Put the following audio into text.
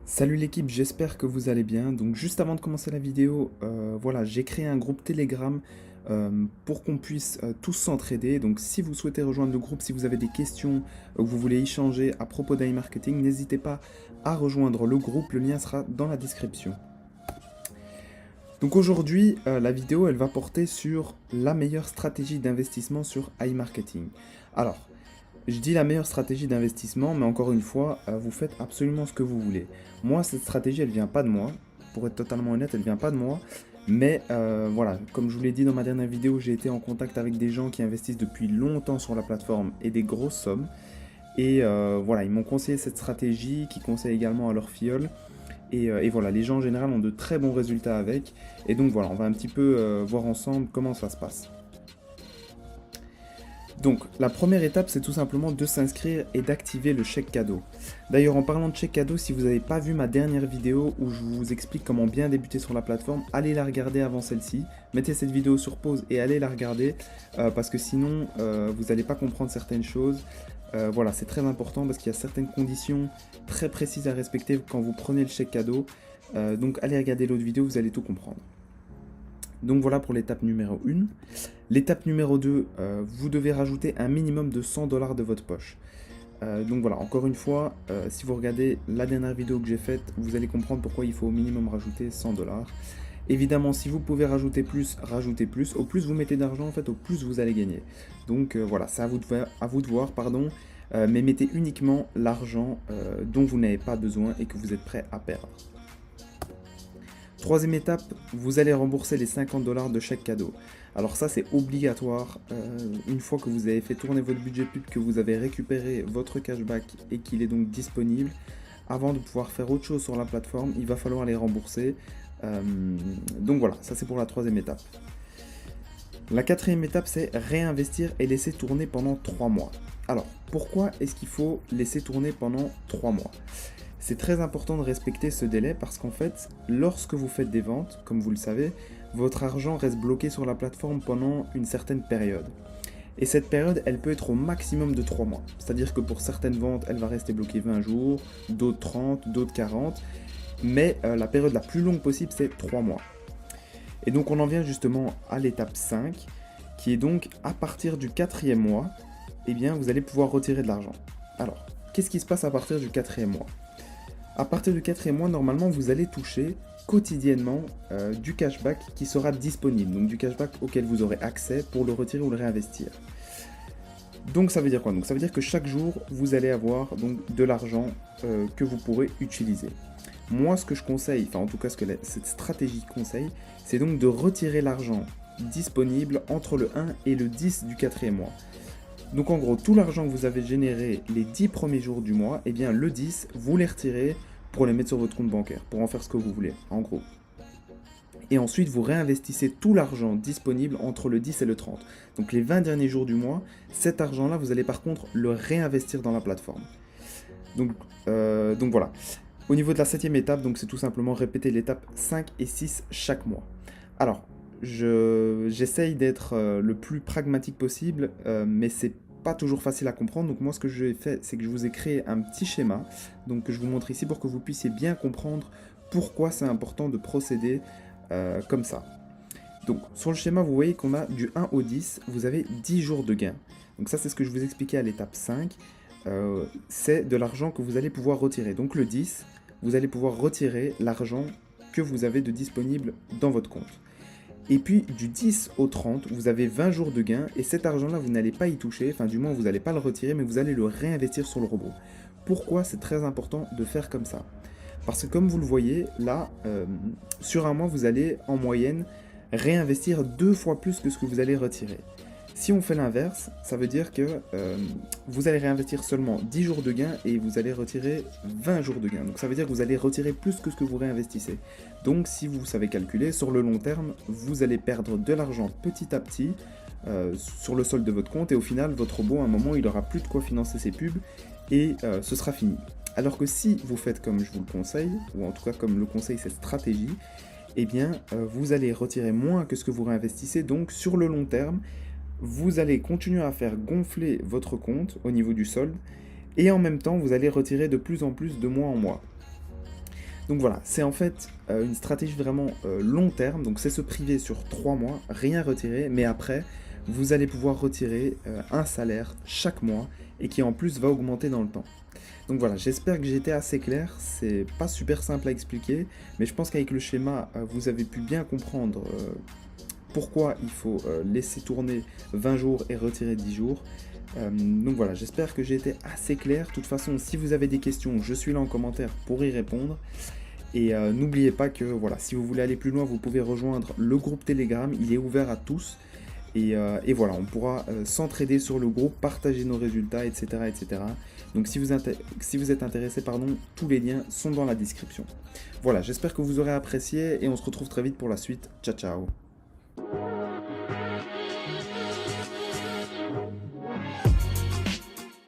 Salut l'équipe, j'espère que vous allez bien. Donc juste avant de commencer la vidéo, voilà, j'ai créé un groupe Telegram pour qu'on puisse tous s'entraider. Donc si vous souhaitez rejoindre le groupe, si vous avez des questions, que vous voulez échanger à propos d'iMarketing, n'hésitez pas à rejoindre le groupe, le lien sera dans la description. Donc aujourd'hui, la vidéo, elle va porter sur la meilleure stratégie d'investissement sur iMarketing. Alors, je dis la meilleure stratégie d'investissement, mais encore une fois, vous faites absolument ce que vous voulez. Moi, cette stratégie, elle vient pas de moi. Pour être totalement honnête, elle vient pas de moi. Mais voilà, comme je vous l'ai dit dans ma dernière vidéo, j'ai été en contact avec des gens qui investissent depuis longtemps sur la plateforme et des grosses sommes. Et voilà, ils m'ont conseillé cette stratégie, qui conseille également à leurs filleuls. Et voilà, les gens en général ont de très bons résultats avec. Et donc voilà, on va un petit peu voir ensemble comment ça se passe. Donc, la première étape, c'est tout simplement de s'inscrire et d'activer le chèque cadeau. D'ailleurs, en parlant de chèque cadeau, si vous n'avez pas vu ma dernière vidéo où je vous explique comment bien débuter sur la plateforme, allez la regarder avant celle-ci. Mettez cette vidéo sur pause et allez la regarder parce que sinon, vous n'allez pas comprendre certaines choses. Voilà, c'est très important parce qu'il y a certaines conditions très précises à respecter quand vous prenez le chèque cadeau. Donc, allez regarder l'autre vidéo, vous allez tout comprendre. Donc voilà pour l'étape numéro 1. L'étape numéro 2, vous devez rajouter un minimum de 100 $ de votre poche. Donc voilà, encore une fois, si vous regardez la dernière vidéo que j'ai faite, vous allez comprendre pourquoi il faut au minimum rajouter 100 $. Évidemment, si vous pouvez rajouter plus, rajoutez plus. Au plus vous mettez d'argent, en fait, au plus vous allez gagner. Donc voilà, c'est à vous de voir, pardon. Mais mettez uniquement l'argent dont vous n'avez pas besoin et que vous êtes prêt à perdre. Troisième étape, vous allez rembourser les 50 $ de chèque cadeau. Alors ça c'est obligatoire, une fois que vous avez fait tourner votre budget pub, que vous avez récupéré votre cashback et qu'il est donc disponible, avant de pouvoir faire autre chose sur la plateforme, il va falloir les rembourser. Donc voilà, ça c'est pour la troisième étape. La quatrième étape, c'est réinvestir et laisser tourner pendant 3 mois. Alors, pourquoi est-ce qu'il faut laisser tourner pendant 3 mois ? C'est très important de respecter ce délai parce qu'en fait, lorsque vous faites des ventes, comme vous le savez, votre argent reste bloqué sur la plateforme pendant une certaine période. Et cette période, elle peut être au maximum de 3 mois. C'est-à-dire que pour certaines ventes, elle va rester bloquée 20 jours, d'autres 30, d'autres 40. Mais la période la plus longue possible, c'est 3 mois. Et donc on en vient justement à l'étape 5, qui est donc à partir du 4e mois, eh bien vous allez pouvoir retirer de l'argent. Alors, qu'est-ce qui se passe à partir du 4e mois ? À partir du 4e mois, normalement, vous allez toucher quotidiennement du cashback qui sera disponible, donc du cashback auquel vous aurez accès pour le retirer ou le réinvestir. Donc ça veut dire quoi ? Donc ça veut dire que chaque jour, vous allez avoir donc de l'argent que vous pourrez utiliser. Moi, ce que je conseille, enfin en tout cas ce que cette stratégie conseille, c'est donc de retirer l'argent disponible entre le 1 et le 10 du 4e mois. Donc en gros, tout l'argent que vous avez généré les 10 premiers jours du mois, eh bien le 10, vous les retirez pour les mettre sur votre compte bancaire, pour en faire ce que vous voulez, en gros. Et ensuite, vous réinvestissez tout l'argent disponible entre le 10 et le 30. Donc les 20 derniers jours du mois, cet argent-là, vous allez par contre le réinvestir dans la plateforme. Donc voilà. Au niveau de la 7e étape, donc c'est tout simplement répéter l'étape 5 et 6 chaque mois. Alors, j'essaye d'être le plus pragmatique possible, mais c'est pas toujours facile à comprendre. Donc moi, ce que j'ai fait, c'est que je vous ai créé un petit schéma, donc que je vous montre ici pour que vous puissiez bien comprendre pourquoi c'est important de procéder comme ça. Donc sur le schéma, vous voyez qu'on a du 1 au 10, vous avez 10 jours de gain. Donc ça, c'est ce que je vous expliquais à l'étape 5. C'est de l'argent que vous allez pouvoir retirer. Donc le 10, vous allez pouvoir retirer l'argent que vous avez de disponible dans votre compte. Et puis du 10 au 30, vous avez 20 jours de gain et cet argent-là, vous n'allez pas y toucher, enfin du moins vous n'allez pas le retirer, mais vous allez le réinvestir sur le robot. Pourquoi c'est très important de faire comme ça ? Parce que comme vous le voyez, là, sur un mois, vous allez en moyenne réinvestir 2 fois plus que ce que vous allez retirer. Si on fait l'inverse, ça veut dire que vous allez réinvestir seulement 10 jours de gain et vous allez retirer 20 jours de gain. Donc ça veut dire que vous allez retirer plus que ce que vous réinvestissez. Donc si vous savez calculer, sur le long terme, vous allez perdre de l'argent petit à petit sur le solde de votre compte et au final, votre robot, à un moment, il n'aura plus de quoi financer ses pubs et ce sera fini. Alors que si vous faites comme je vous le conseille, ou en tout cas comme le conseille cette stratégie, eh bien vous allez retirer moins que ce que vous réinvestissez. Donc sur le long terme, vous allez continuer à faire gonfler votre compte au niveau du solde et en même temps vous allez retirer de plus en plus de mois en mois. Donc voilà, c'est en fait une stratégie vraiment long terme, donc c'est se priver sur 3 mois, rien retirer, mais après, vous allez pouvoir retirer un salaire chaque mois et qui en plus va augmenter dans le temps. Donc voilà, j'espère que j'ai été assez clair, c'est pas super simple à expliquer, mais je pense qu'avec le schéma, vous avez pu bien comprendre pourquoi il faut laisser tourner 20 jours et retirer 10 jours. Donc voilà, j'espère que j'ai été assez clair. De toute façon, si vous avez des questions, je suis là en commentaire pour y répondre. Et n'oubliez pas que voilà, si vous voulez aller plus loin, vous pouvez rejoindre le groupe Telegram, il est ouvert à tous. Et voilà, on pourra s'entraider sur le groupe, partager nos résultats, etc. etc. Donc si vous êtes intéressé, pardon, tous les liens sont dans la description. Voilà, j'espère que vous aurez apprécié et on se retrouve très vite pour la suite. Ciao ciao.